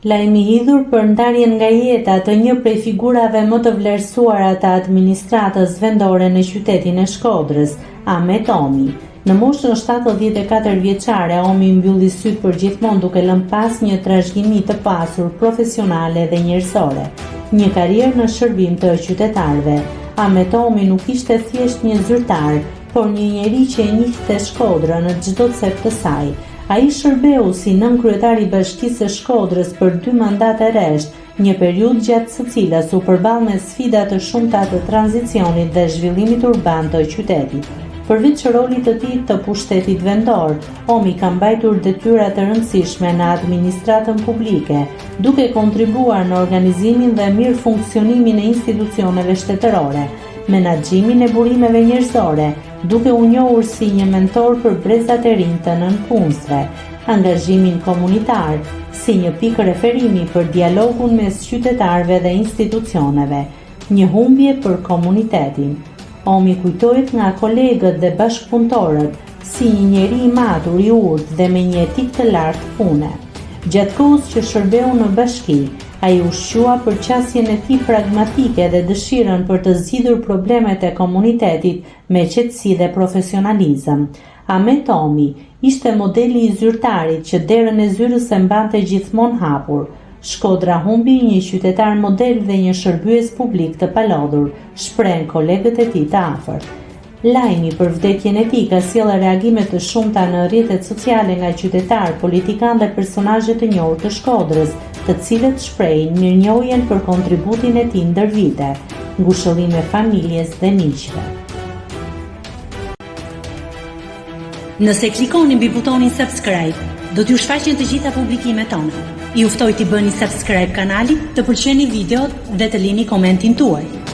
Lajmi hidhur për ndarjen nga jeta të një prej figurave më të vlerësuara të administratës vendore në qytetin e Shkodrës, Ahmet Omi. Në moshën 74 vjeçare, Omi mbylli syt për gjithmonë duke lënë pas një trashëgimi të pasur profesionale dhe njerëzore, një karrierë në shërbim të qytetarëve. Ahmet Omi nuk ishte thjesht një zyrtar, por një njeri që e njihte Shkodrën në çdo cep të saj. Ai shërbeu si nënkryetar i Bashkisë së Shkodrës për 2 mandate rresht, një periudhë gjatë së cilës u përball me sfida të shumta të tranzicionit dhe zhvillimit urban të qytetit. Përveç rolit të tij të pushtetit vendor, Omi ka mbajtur detyra të rëndësishme në administratën publike, duke kontribuar në organizimin dhe mirë funksionimin e institucioneve shtetërore, menaxhimin e burimeve njerëzore, duke u njohur si një mentor për brezat e rinj të nënpunësve, angazhimin komunitar, si një pikë referimi për dialogun mes qytetarëve dhe institucioneve, një humbje për komunitetin. Omi kujtohet nga kolegët dhe bashkëpunëtorët si një njeri i matur, i urtë dhe me një etik të lartë pune. Gjatë kohës që shërbeu në bashki, ai ushqua përqasjen e tij pragmatike dhe dëshirën për të zgjidhur problemet e komunitetit me qetësi dhe profesionalizëm. Ahmet Omi ishte modeli i zyrtarit që derën e zyrës e mbante gjithmonë hapur. Shkodra humbi një qytetar model dhe një shërbyes publik të palodhur, shprehen kolegët e tij të afërt. Lajmi për vdekjen e tij ka sjellë reagime të shumta në rrjetet sociale nga qytetarë, politikanë dhe personazhe të njohur të Shkodrës, të cilët shprehin mirënjohjen për kontributin e tij ndër vite, ngushëllime familjes dhe miqve. Nëse klikoni mbi butonin subscribe, do t'ju shfaqen të gjitha publikimet tona. Ju ftoj t'i bëni subscribe kanalit, të pëlqeni videot dhe të lini komentin tuaj.